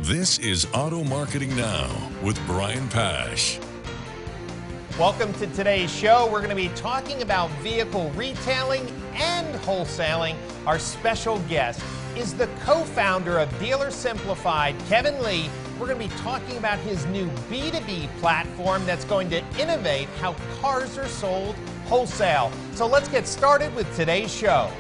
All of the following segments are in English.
This is Auto Marketing Now with Brian Pasch. Welcome to today's show. We're going to be talking about vehicle retailing and wholesaling. Our special guest is the co-founder of Dealer Simplified, Kevin Leigh. We're going to be talking about his new B2B platform that's going to innovate how cars are sold wholesale. So let's get started with today's show.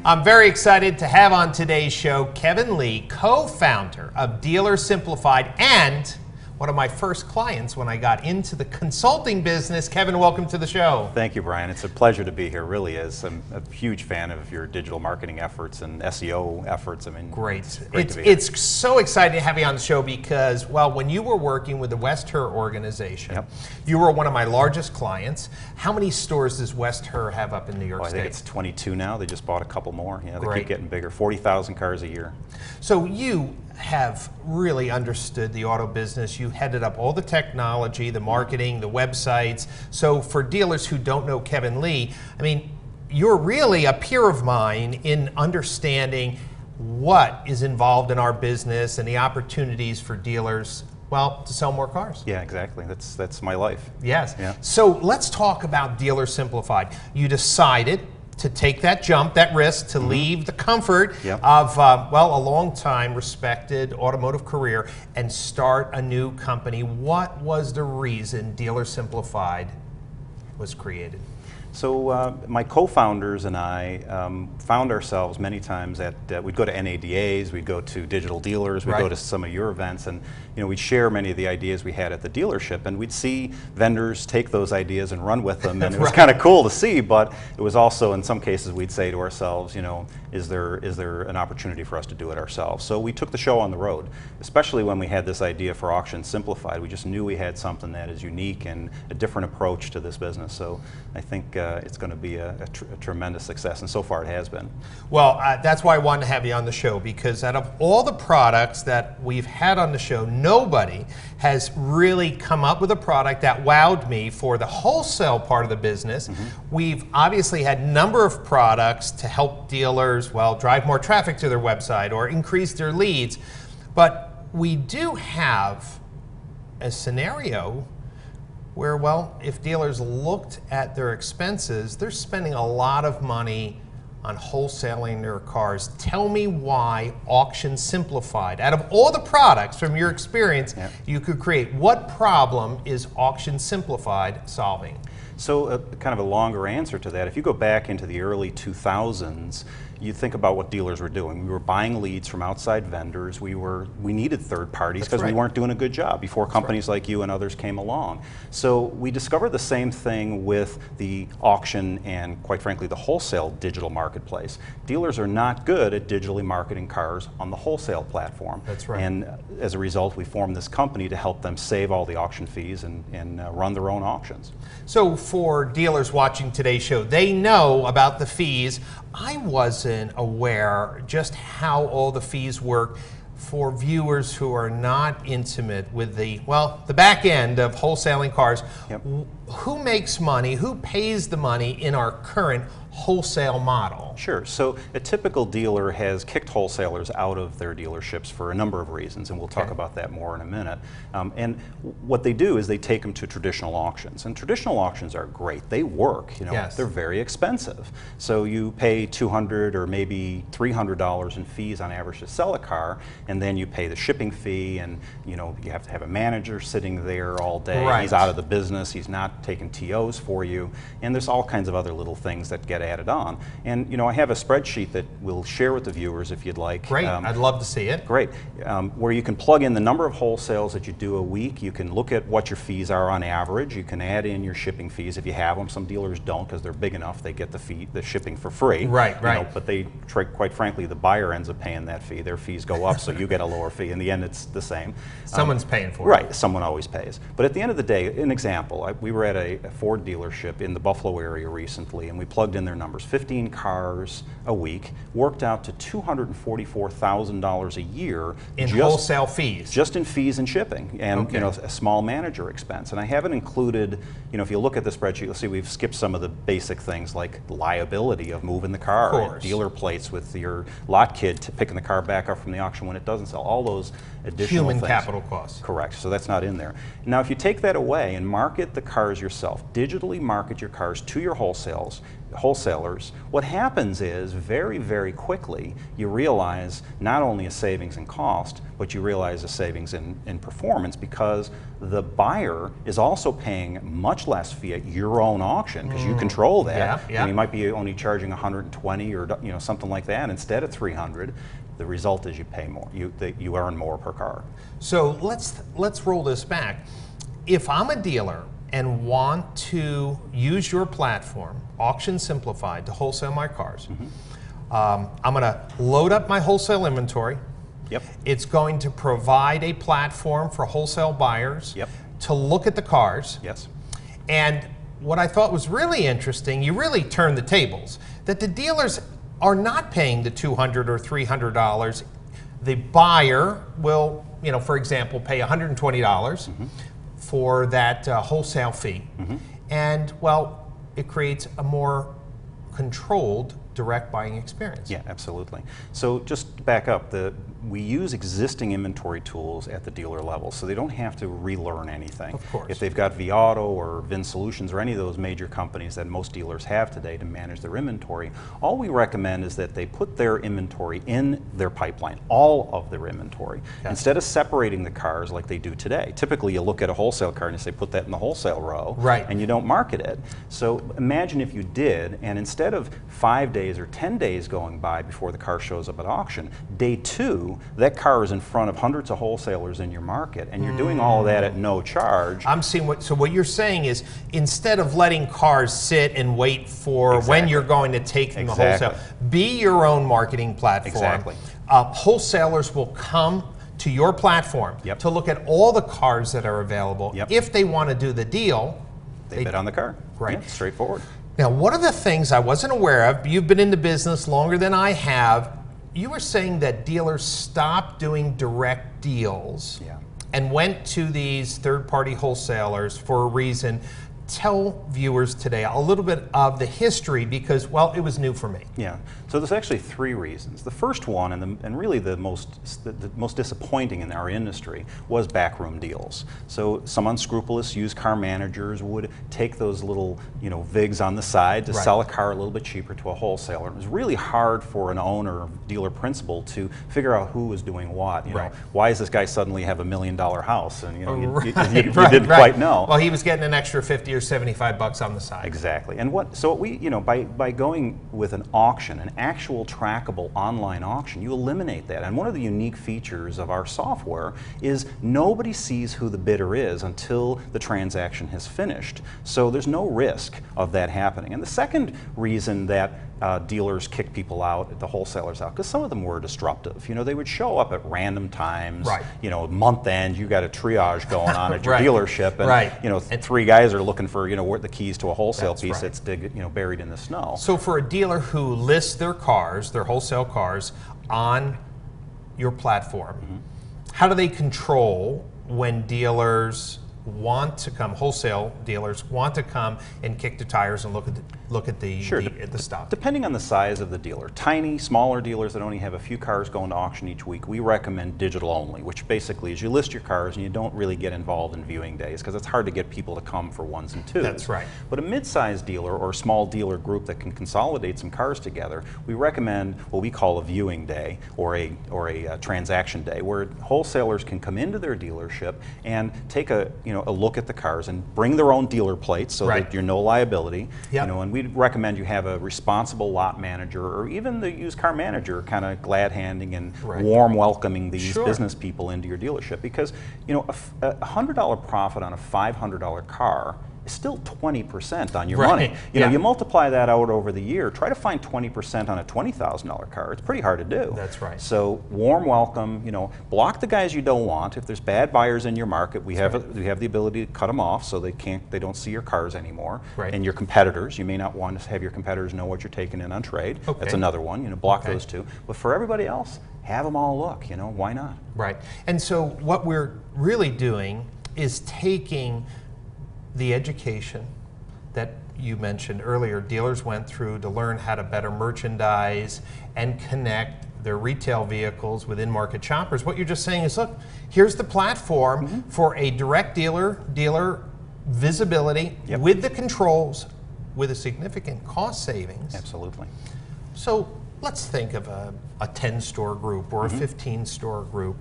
I'm very excited to have on today's show Kevin Leigh, co-founder of Dealer Simplified and one of my first clients when I got into the consulting business. Kevin, welcome to the show. Thank you, Brian. It's a pleasure to be here, really is. I'm a huge fan of your digital marketing efforts and SEO efforts. I mean, Great. It's so exciting to have you on the show because, well, when you were working with the West Her organization, Yep. you were one of my largest clients. How many stores does West Her have up in New York I State? think it's 22 now. They just bought a couple more. Yeah, they Great. keep getting bigger. 40,000 cars a year. So you have really understood the auto business. You headed up all the technology, the marketing, the websites. So for dealers who don't know Kevin Leigh, I mean, you're really a peer of mine in understanding what is involved in our business and the opportunities for dealers, well, to sell more cars. Yeah, exactly. That's my life. Yes. Yeah. So let's talk about Dealer Simplified. You decided to take that jump, that risk, to leave the comfort Yep. of, well, a long time respected automotive career and start a new company. What was the reason Dealer Simplified was created? So my co-founders and I found ourselves many times at, we'd go to NADAs, we'd go to digital dealers, we'd Right. go to some of your events, and we'd share many of the ideas we had at the dealership, and we'd see vendors take those ideas and run with them, and it was Right. kind of cool to see, but it was also, in some cases, we'd say to ourselves, is there an opportunity for us to do it ourselves? So we took the show on the road, especially when we had this idea for Auction Simplified. We just knew we had something that is unique and a different approach to this business, so I think it's going to be a tremendous success, and so far it has been. Well, that's why I wanted to have you on the show, because out of all the products that we've had on the show, nobody has really come up with a product that wowed me for the wholesale part of the business. We've obviously had a number of products to help dealers, well, drive more traffic to their website or increase their leads, but we do have a scenario where, well, if dealers looked at their expenses, they're spending a lot of money on wholesaling their cars. Tell me why Auction Simplified, out of all the products from your experience you could create, what problem is Auction Simplified solving? So kind of a longer answer to that, if you go back into the early 2000s, you think about what dealers were doing. We were buying leads from outside vendors. We needed third parties because we weren't doing a good job before companies like you and others came along. So we discovered the same thing with the auction and, quite frankly, the wholesale digital marketplace. Dealers are not good at digitally marketing cars on the wholesale platform. That's right. And as a result, we formed this company to help them save all the auction fees and run their own auctions. So for dealers watching today's show, they know about the fees. I wasn't aware just how all the fees work. For viewers who are not intimate with the back end of wholesaling cars, who makes money, who pays the money in our current wholesale model? Sure. So a typical dealer has kicked wholesalers out of their dealerships for a number of reasons, and we'll talk about that more in a minute. And what they do is they take them to traditional auctions, and traditional auctions are great. They work. They're very expensive. So you pay $200 or maybe $300 in fees on average to sell a car, and then you pay the shipping fee, and you have to have a manager sitting there all day. Right. He's out of the business. He's not taking TOs for you, and there's all kinds of other little things that get added on. And I have a spreadsheet that we'll share with the viewers if you'd like. Great, I'd love to see it. Great, where you can plug in the number of wholesales that you do a week. You can look at what your fees are on average. You can add in your shipping fees if you have them. Some dealers don't because they're big enough. They get the shipping for free. Right. But quite frankly, the buyer ends up paying that fee. Their fees go up, so you get a lower fee. In the end, it's the same. Someone's paying for it. Right, someone always pays. But at the end of the day, an example, we were at a Ford dealership in the Buffalo area recently, and we plugged in their numbers. 15 cars a week worked out to $244,000 a year in wholesale fees. Just in fees and shipping, and you know, a small manager expense. And I haven't included, you know, if you look at the spreadsheet, you'll see we've skipped some of the basic things like liability of moving the car, and dealer plates with your lot kid picking the car back up from the auction when it doesn't sell. All those additional human things. Capital costs. Correct. So that's not in there. Now, if you take that away and market the cars yourself, digitally market your cars to your wholesalers, what happens is very, very quickly you realize not only a savings in cost, but you realize a savings in performance, because the buyer is also paying much less fee at your own auction, because you control that. And you might be only charging 120 or you know, something like that instead of 300. The result is you pay more. You earn more per car. So let's roll this back. If I'm a dealer and want to use your platform, Auction Simplified, to wholesale my cars, I'm going to load up my wholesale inventory. Yep. It's going to provide a platform for wholesale buyers to look at the cars. Yes. And what I thought was really interesting, you really turned the tables, that the dealers are not paying the $200 or $300. The buyer will, you know, for example, pay $120 for that wholesale fee. And, well, it creates a more controlled direct buying experience. Yeah, absolutely. So just back up, we use existing inventory tools at the dealer level, so they don't have to relearn anything. Of course. If they've got Viato or Vin Solutions or any of those major companies that most dealers have today to manage their inventory, all we recommend is that they put their inventory in their pipeline, all of their inventory, instead of separating the cars like they do today. Typically, you look at a wholesale car and you say, put that in the wholesale row, and you don't market it. So imagine if you did, and instead of 5 days or 10 days going by before the car shows up at auction, day 2, that car is in front of hundreds of wholesalers in your market, and you're doing all of that at no charge. I'm seeing so what you're saying is, instead of letting cars sit and wait for when you're going to take them to wholesale, be your own marketing platform. Wholesalers will come to your platform to look at all the cars that are available. If they want to do the deal, they bid on the car. Yeah, straightforward. Now, one of the things I wasn't aware of, you've been in the business longer than I have, you were saying that dealers stopped doing direct deals and went to these third-party wholesalers for a reason. Tell viewers today a little bit of the history, because, well, it was new for me. Yeah, so there's actually 3 reasons. The first one, and really the most disappointing in our industry, was backroom deals. So some unscrupulous used car managers would take those little, you know, VIGs on the side to sell a car a little bit cheaper to a wholesaler. It was really hard for an owner, dealer principal, to figure out who was doing what. You know, why does this guy suddenly have $1 million house? And you know, you didn't quite know. Well, he was getting an extra 50 or $75 on the side. Exactly. And so we, you know, by going with an auction, an actual trackable online auction, you eliminate that. And one of the unique features of our software is nobody sees who the bidder is until the transaction has finished. So there's no risk of that happening. And the second reason that dealers kick people out, the wholesalers out, because some of them were disruptive. You know, they would show up at random times. You know, month end, you got a triage going on at your dealership, and you know, 3 guys are looking for, you know, the keys to a wholesale piece that's you know, buried in the snow. So for a dealer who lists their cars, their wholesale cars, on your platform, how do they control when dealers want to come, wholesale dealers want to come and kick the tires and look at the stuff? Depending on the size of the dealer. Tiny, smaller dealers that only have a few cars going to auction each week, we recommend digital only, which basically is you list your cars and you don't really get involved in viewing days, because it's hard to get people to come for 1s and 2s. That's right. But a mid-sized dealer or small dealer group that can consolidate some cars together, we recommend what we call a viewing day or a transaction day, where wholesalers can come into their dealership and take a look at the cars and bring their own dealer plates, so that you're no liability. You know, and we'd recommend you have a responsible lot manager, or even the used car manager, kind of glad-handing and warm welcoming these business people into your dealership, because you know, a $100 profit on a $500 car still 20% on your Right. money. You know, Yeah. you multiply that out over the year, try to find 20% on a $20,000 car. It's pretty hard to do. That's right. So warm welcome, you know, block the guys you don't want. If there's bad buyers in your market, we have the ability to cut them off so they don't see your cars anymore. Right. And your competitors, you may not want to have your competitors know what you're taking in on trade. Okay. That's another one, you know, block Okay. those two. But for everybody else, have them all look, you know, why not? Right. And so what we're really doing is taking the education that you mentioned earlier, dealers went through to learn how to better merchandise and connect their retail vehicles with in-market shoppers. What you're just saying is, look, here's the platform for a direct dealer visibility with the controls, with a significant cost savings. Absolutely. So let's think of a 10-store group or a 15-store group.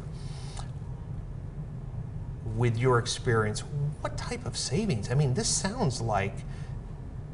With your experience, what type of savings? I mean, this sounds like,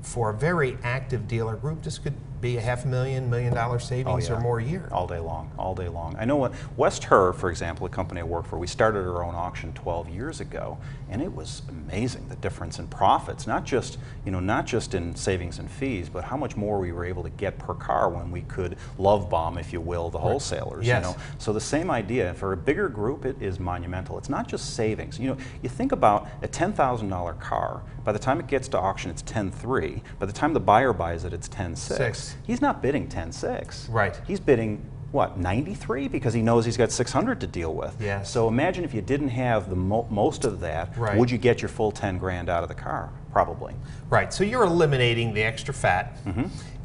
for a very active dealer group, this could be a $500,000, $1 million savings or more a year. All day long, all day long. I know what West Her, for example, a company I work for, we started our own auction 12 years ago, and it was amazing, the difference in profits, not just, you know, not just in savings and fees, but how much more we were able to get per car when we could love bomb, if you will, the wholesalers. Yes. You know? So the same idea, for a bigger group, it is monumental. It's not just savings. You know, you think about a $10,000 car, by the time it gets to auction, it's 10.3. By the time the buyer buys it, it's 10.6. He's not bidding 10.6. Right. He's bidding, what, 93? Because he knows he's got 600 to deal with. Yes. So imagine if you didn't have the most of that, Right. would you get your full 10 grand out of the car? Probably. Right, so you're eliminating the extra fat,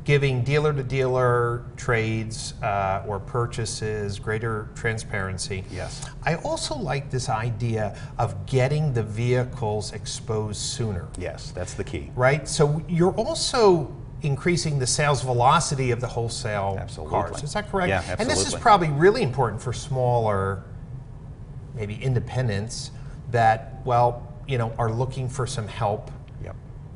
giving dealer-to-dealer trades or purchases greater transparency. Yes. I also like this idea of getting the vehicles exposed sooner. Yes, that's the key. Right, so you're also increasing the sales velocity of the wholesale cars. Is that correct? Yeah, absolutely. And this is probably really important for smaller, maybe independents that, well, you know, are looking for some help,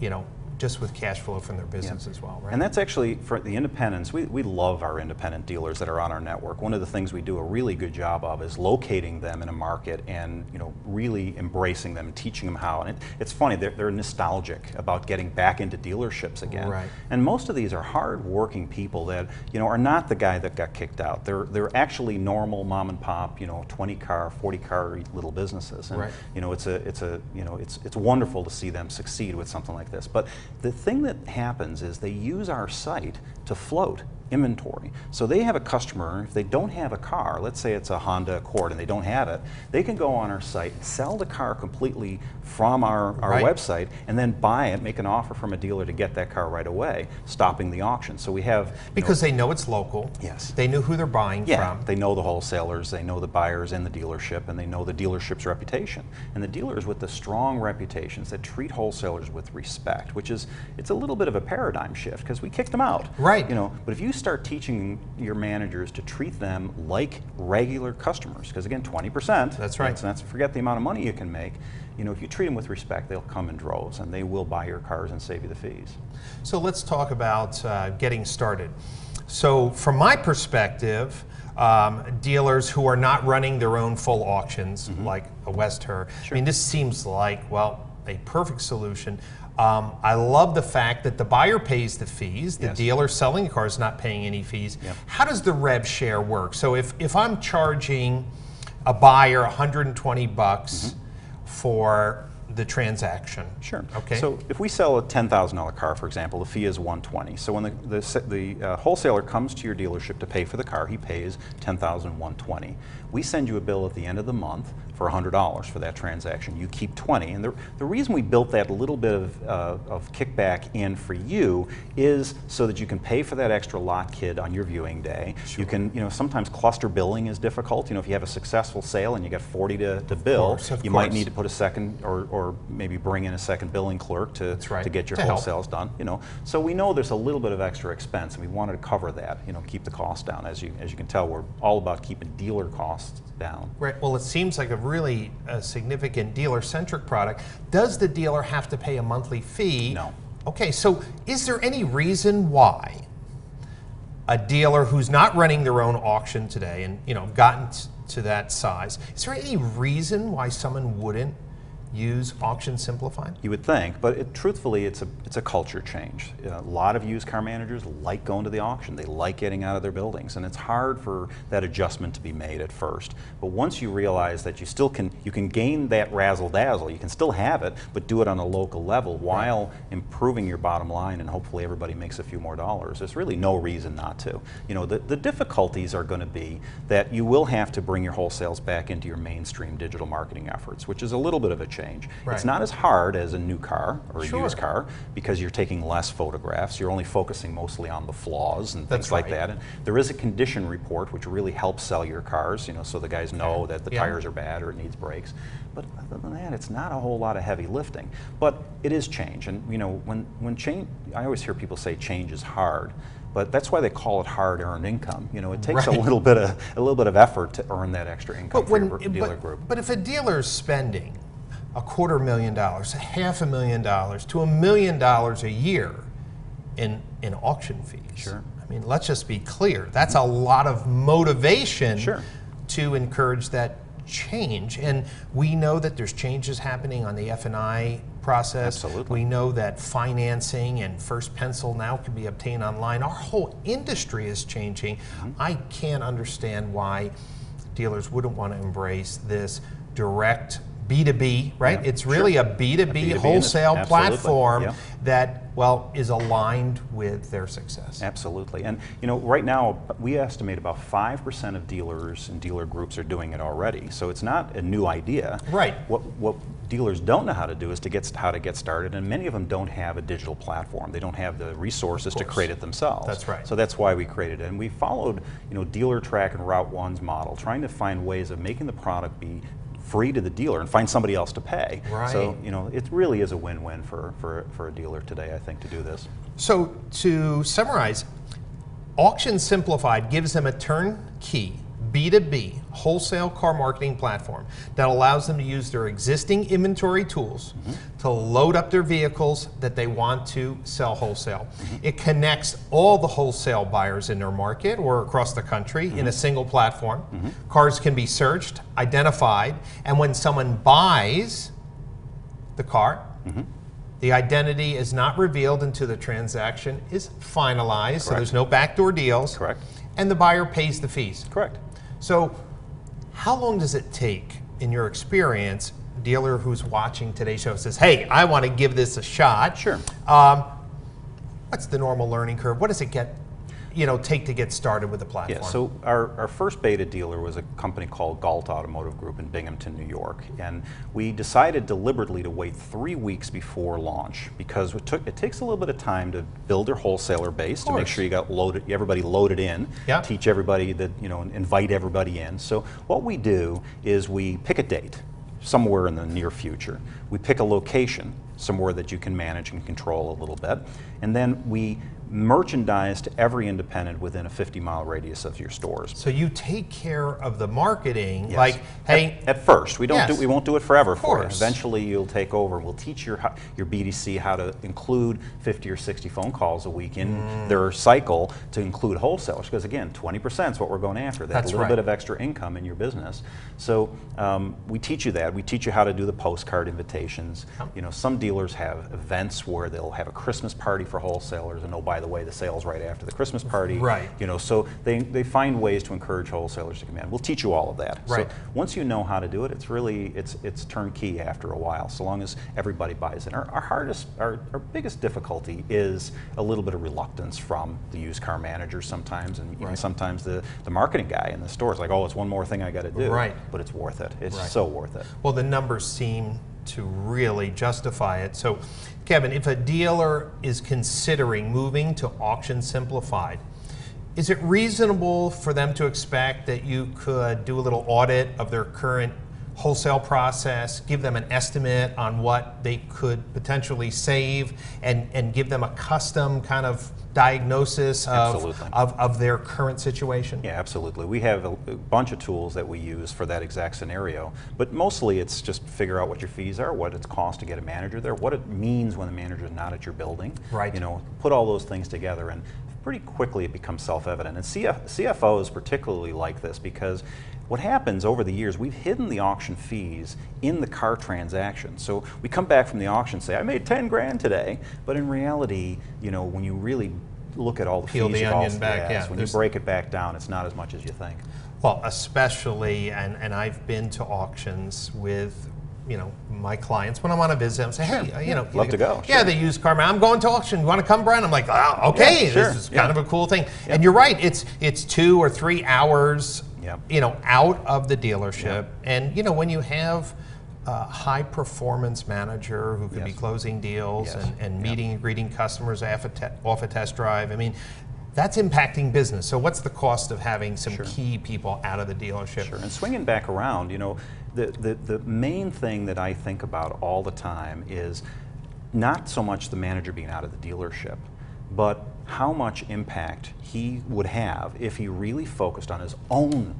you know, just with cash flow from their business as well, right? And that's actually, for the independents, we love our independent dealers that are on our network. One of the things we do a really good job of is locating them in a market and, you know, really embracing them and teaching them how. And it's funny, they're nostalgic about getting back into dealerships again. Right. And most of these are hard-working people that, you know, are not the guy that got kicked out. They're actually normal mom and pop, you know, 20-car, 40-car little businesses. And, you know, it's wonderful to see them succeed with something like this. But the thing that happens is they use our site to float inventory. So they have a customer, if they don't have a car, let's say it's a Honda Accord and they don't have it, they can go on our site, sell the car completely from our website, and then buy it, make an offer from a dealer to get that car right away, stopping the auction. So we have... Because they know it's local. Yes. They know who they're buying from. They know the wholesalers, they know the buyers in the dealership, and they know the dealership's reputation. And the dealers with the strong reputations that treat wholesalers with respect, which is, it's a little bit of a paradigm shift, because we kicked them out. Right. You know, but if you start teaching your managers to treat them like regular customers, because again, 20%. That's right. Let's not forget the amount of money you can make. You know, if you treat them with respect, they'll come in droves, and they will buy your cars and save you the fees. So let's talk about getting started. So from my perspective, dealers who are not running their own full auctions, like a West Her, I mean, this seems like, well, a perfect solution. I love the fact that the buyer pays the fees, the dealer selling the car is not paying any fees. How does the rev share work? So if I'm charging a buyer 120 bucks for the transaction. Sure. Okay. So if we sell a $10,000 car, for example, the fee is $120. So when the wholesaler comes to your dealership to pay for the car, he pays $10,120. We send you a bill at the end of the month for $100 for that transaction. You keep $20. And the reason we built that little bit of kickback in for you is so that you can pay for that extra lot kit on your viewing day. Sure. You can, you know, sometimes cluster billing is difficult. You know, if you have a successful sale and you got 40 to bill, you might need to put a second or maybe bring in a second billing clerk to get your wholesales done. You know, so we know there's a little bit of extra expense, and we wanted to cover that. You know, keep the cost down. As you can tell, we're all about keeping dealer costs down. Right. Well, it seems like a really significant dealer-centric product. Does the dealer have to pay a monthly fee? No. Okay. So, is there any reason why a dealer who's not running their own auction today, and you know, gotten to that size, is there any reason why someone wouldn't use Auction Simplified? You would think, but truthfully, it's a culture change. A lot of used car managers like going to the auction. They like getting out of their buildings, and it's hard for that adjustment to be made at first. But once you realize that you can gain that razzle dazzle, you can still have it, but do it on a local level while improving your bottom line, and hopefully everybody makes a few more dollars. There's really no reason not to. You know, the difficulties are going to be that you will have to bring your wholesales back into your mainstream digital marketing efforts, which is a little bit of a change. It's not as hard as a new car or a used car because you're taking less photographs. You're only focusing mostly on the flaws and things like that. And there is a condition report which really helps sell your cars, you know, so the guys know that the tires are bad or it needs brakes. But other than that, it's not a whole lot of heavy lifting. But it is change, and you know, when change, I always hear people say change is hard. But that's why they call it hard-earned income. You know, it takes a little bit of effort to earn that extra income for your dealer group. But if a dealer is spending $250,000, $500,000 to $1 million a year in auction fees, I mean, let's just be clear. That's a lot of motivation to encourage that change. And we know that there's changes happening on the F&I process. Absolutely. We know that financing and first pencil now can be obtained online. Our whole industry is changing. I can't understand why dealers wouldn't want to embrace this direct B2B, right? It's really a B2B wholesale platform that, well, is aligned with their success. Absolutely. And, you know, right now, we estimate about 5% of dealers and dealer groups are doing it already. So it's not a new idea. Right. What dealers don't know how to do is how to get started, and many of them don't have a digital platform. They don't have the resources to create it themselves. That's right. So that's why we created it. And we followed, you know, Dealer Track and Route 1's model, trying to find ways of making the product be free to the dealer and find somebody else to pay. Right. So, you know, it really is a win-win for a dealer today, I think, to do this. So to summarize, Auction Simplified gives them a turnkey B2B wholesale car marketing platform that allows them to use their existing inventory tools to load up their vehicles that they want to sell wholesale. It connects all the wholesale buyers in their market or across the country in a single platform. Cars can be searched, identified, and when someone buys the car, the identity is not revealed until the transaction is finalized, so there's no backdoor deals. And the buyer pays the fees. So how long does it take, in your experience, a dealer who's watching today's show says, hey, I want to give this a shot. What's the normal learning curve? What does it take to get started with the platform? Yeah, so our first beta dealer was a company called Galt Automotive Group in Binghamton, New York, and we decided deliberately to wait 3 weeks before launch because it takes a little bit of time to build their wholesaler base to make sure you got everybody loaded in, teach everybody that, you know, invite everybody in. So what we do is we pick a date somewhere in the near future. We pick a location somewhere that you can manage and control a little bit, and then we merchandise to every independent within a 50-mile radius of your stores. So you take care of the marketing, like, hey, at first we won't do it forever for you. Eventually you'll take over. We'll teach your BDC how to include 50 or 60 phone calls a week in their cycle to include wholesalers, because again, 20% is what we're going after. That little bit of extra income in your business. So we teach you that. We teach you how to do the postcard invitations. You know, some dealers have events where they'll have a Christmas party for wholesalers, and oh, by the way, the sales right after the Christmas party. You know, so they find ways to encourage wholesalers to come in. We'll teach you all of that. So once you know how to do it, it's really it's turnkey after a while, so long as everybody buys in. Our biggest difficulty is a little bit of reluctance from the used car managers sometimes, and even sometimes the marketing guy in the store is like, oh, it's one more thing I got to do. But it's worth it. It's so worth it. Well, the numbers seem to really justify it. So, Kevin, if a dealer is considering moving to Auction Simplified, is it reasonable for them to expect that you could do a little audit of their current wholesale process, give them an estimate on what they could potentially save, and give them a custom kind of diagnosis of their current situation? Yeah, absolutely. We have a bunch of tools that we use for that exact scenario, but mostly it's just figure out what your fees are, what it costs to get a manager there, what it means when the manager is not at your building. You know, put all those things together and pretty quickly it becomes self-evident. And CFOs particularly like this because what happens over the years, we've hidden the auction fees in the car transaction. So we come back from the auction and say, I made 10 grand today, but in reality, you know, when you really look at all the Peel fees, the onion back, yeah. When you break it back down, it's not as much as you think. Well, especially, and I've been to auctions with, you know, my clients when I'm on a visit. I'm saying, hey, you know, love to go. Yeah, sure. the used car man. I'm going to auction. You want to come, Brian? I'm like, oh, okay, Yeah, sure. this is kind of a cool thing. Yeah. And you're right. It's 2 or 3 hours, you know, out of the dealership. And you know, when you have a high performance manager who could be closing deals and meeting and greeting customers off a test drive, I mean, that's impacting business. So what's the cost of having some key people out of the dealership? Sure, and swinging back around, you know, the main thing that I think about all the time is not so much the manager being out of the dealership, but how much impact he would have if he really focused on his own,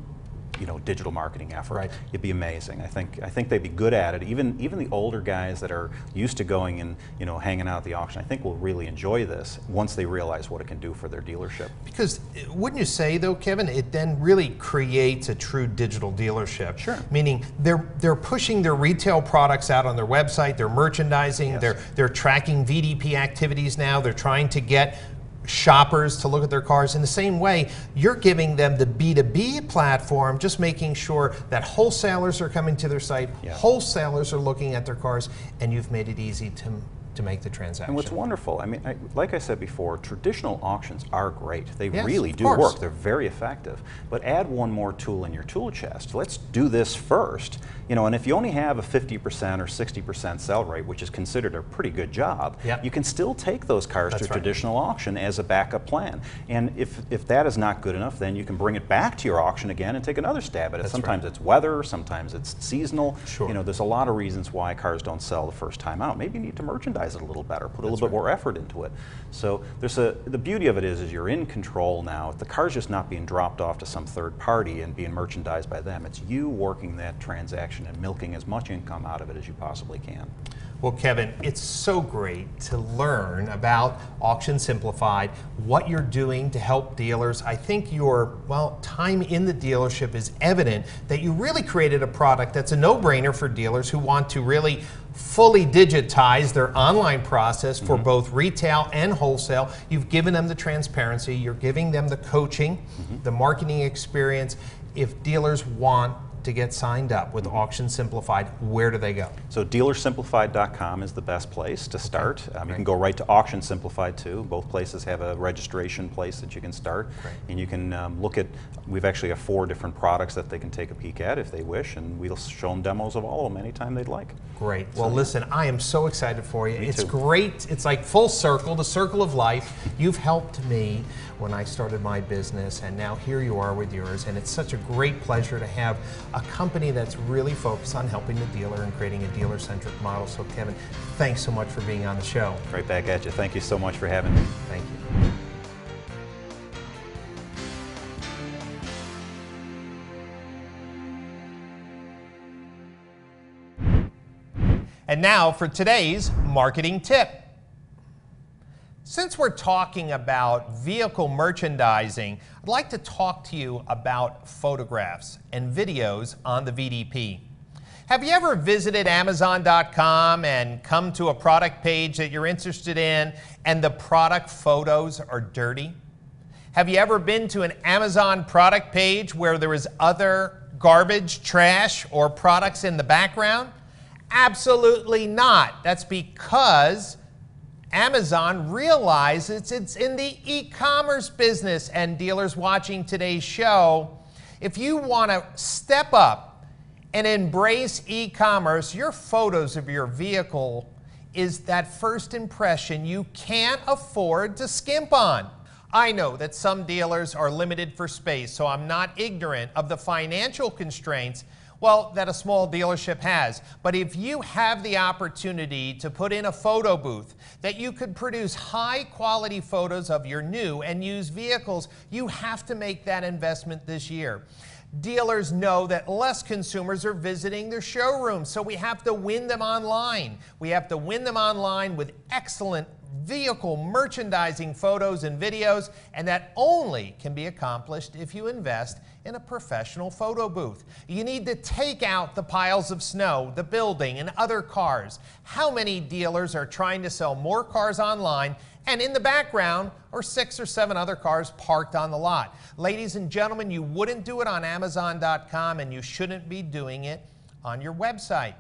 you know, digital marketing effort. Right. It'd be amazing. I think they'd be good at it. Even the older guys that are used to going and, you know, hanging out at the auction, I think will really enjoy this once they realize what it can do for their dealership. Because wouldn't you say though, Kevin, it then really creates a true digital dealership. Sure. Meaning they're pushing their retail products out on their website, they're merchandising, they're tracking VDP activities now, they're trying to get shoppers to look at their cars. In the same way, you're giving them the B2B platform, just making sure that wholesalers are coming to their site, wholesalers are looking at their cars, and you've made it easy to make the transaction. And what's wonderful, I mean, like I said before, traditional auctions are great. They really do work. They're very effective. But add one more tool in your tool chest. Let's do this first. You know, and if you only have a 50% or 60% sell rate, which is considered a pretty good job, you can still take those cars to traditional auction as a backup plan. And if that is not good enough, then you can bring it back to your auction again and take another stab at it. Sometimes it's weather, sometimes it's seasonal. You know, there's a lot of reasons why cars don't sell the first time out. Maybe you need to merchandise it a little better, put a little bit more effort into it. So there's the beauty of it is you're in control now. The car's just not being dropped off to some third party and being merchandised by them. It's you working that transaction and milking as much income out of it as you possibly can. Well, Kevin, it's so great to learn about Auction Simplified, what you're doing to help dealers. I think your, well, time in the dealership is evident that you really created a product that's a no-brainer for dealers who want to really fully digitize their online process for both retail and wholesale. You've given them the transparency, you're giving them the coaching, the marketing experience. If dealers want to get signed up with Auction Simplified, where do they go? So dealersimplified.com is the best place to start. You can go right to Auction Simplified too. Both places have a registration place that you can start. And you can look at, we've actually have 4 different products that they can take a peek at if they wish, and we'll show them demos of all of them anytime they'd like. Great. Well, listen, I am so excited for you. It's too. Great. It's like full circle, the circle of life. You've helped me when I started my business, and now here you are with yours, and it's such a great pleasure to have a company that's really focused on helping the dealer and creating a dealer-centric model. So Kevin, thanks so much for being on the show. Right back at you. Thank you so much for having me. Thank you. And now for today's marketing tip. Since we're talking about vehicle merchandising, I'd like to talk to you about photographs and videos on the VDP. Have you ever visited Amazon.com and come to a product page that you're interested in and the product photos are dirty? Have you ever been to an Amazon product page where there is other garbage, trash, or products in the background? Absolutely not. That's because Amazon realizes it's in the e-commerce business, and dealers watching today's show, if you want to step up and embrace e-commerce, your photos of your vehicle is that first impression you can't afford to skimp on. I know that some dealers are limited for space, so I'm not ignorant of the financial constraints that a small dealership has. But if you have the opportunity to put in a photo booth that you could produce high quality photos of your new and used vehicles, you have to make that investment this year. Dealers know that less consumers are visiting their showrooms, so we have to win them online. We have to win them online with excellent vehicle merchandising photos and videos, and that only can be accomplished if you invest in a professional photo booth. You need to take out the piles of snow, the building, and other cars. How many dealers are trying to sell more cars online, and in the background are 6 or 7 other cars parked on the lot? Ladies and gentlemen, you wouldn't do it on Amazon.com, and you shouldn't be doing it on your website.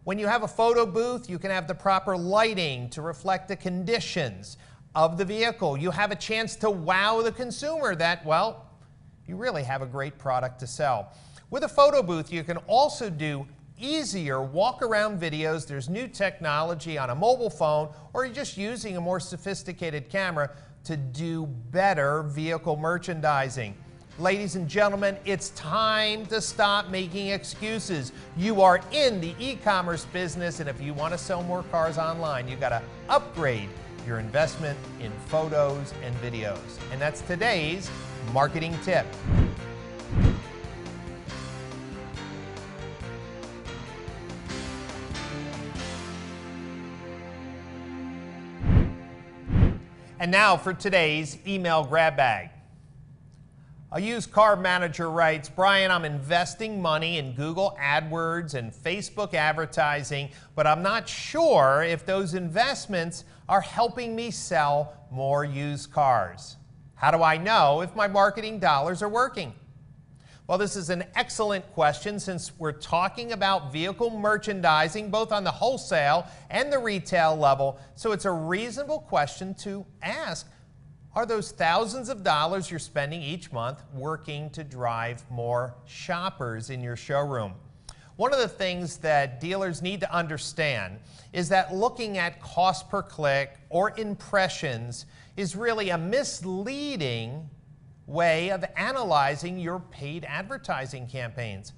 When you have a photo booth, you can have the proper lighting to reflect the conditions of the vehicle. You have a chance to wow the consumer that, well, you really have a great product to sell. With a photo booth, you can also do easier walk-around videos. There's new technology on a mobile phone, or you're just using a more sophisticated camera to do better vehicle merchandising. Ladies and gentlemen, it's time to stop making excuses. You are in the e-commerce business, and if you want to sell more cars online, you got to upgrade your investment in photos and videos. And that's today's marketing tip. And now for today's email grab bag. A used car manager writes, Brian, I'm investing money in Google AdWords and Facebook advertising, but I'm not sure if those investments are helping me sell more used cars. How do I know if my marketing dollars are working? Well, this is an excellent question since we're talking about vehicle merchandising both on the wholesale and the retail level, so it's a reasonable question to ask. Are those thousands of dollars you're spending each month working to drive more shoppers in your showroom? One of the things that dealers need to understand is that looking at cost per click or impressions is really a misleading way of analyzing your paid advertising campaigns.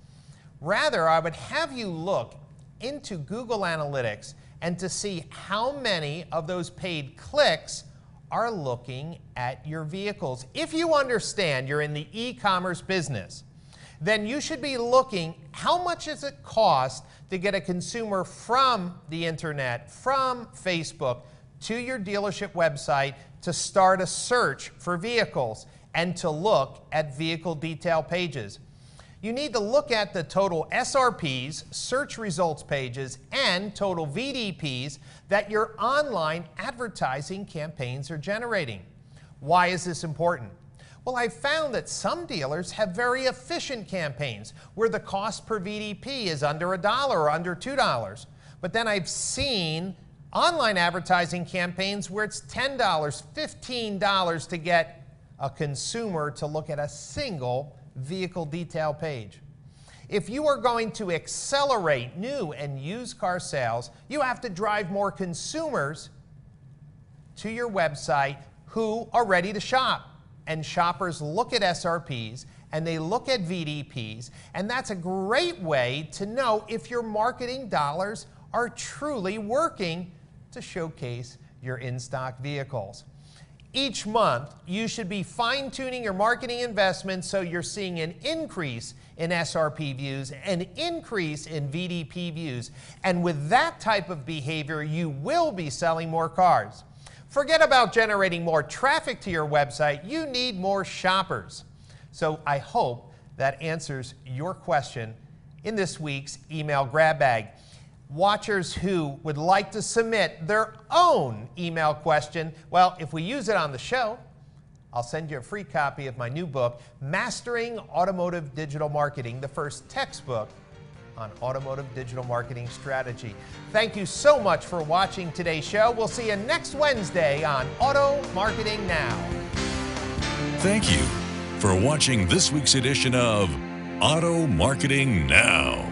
Rather, I would have you look into Google Analytics and to see how many of those paid clicks are looking at your vehicles. If you understand you're in the e-commerce business, then you should be looking how much does it cost to get a consumer from the internet, from Facebook, to your dealership website to start a search for vehicles and to look at vehicle detail pages. You need to look at the total SRPs, search results pages, and total VDPs that your online advertising campaigns are generating. Why is this important? Well, I've found that some dealers have very efficient campaigns where the cost per VDP is under $1 or under $2. But then I've seen online advertising campaigns where it's $10, $15 to get a consumer to look at a single vehicle detail page. If you are going to accelerate new and used car sales, you have to drive more consumers to your website who are ready to shop. And shoppers look at SRPs and they look at VDPs, and that's a great way to know if your marketing dollars are truly working to showcase your in-stock vehicles. Each month, you should be fine-tuning your marketing investments so you're seeing an increase in SRP views, an increase in VDP views. And with that type of behavior, you will be selling more cars. Forget about generating more traffic to your website. You need more shoppers. So I hope that answers your question in this week's email grab bag. Watchers who would like to submit their own email question, well, if we use it on the show, I'll send you a free copy of my new book, Mastering Automotive Digital Marketing, the first textbook on automotive digital marketing strategy. Thank you so much for watching today's show. We'll see you next Wednesday on Auto Marketing Now. Thank you for watching this week's edition of Auto Marketing Now.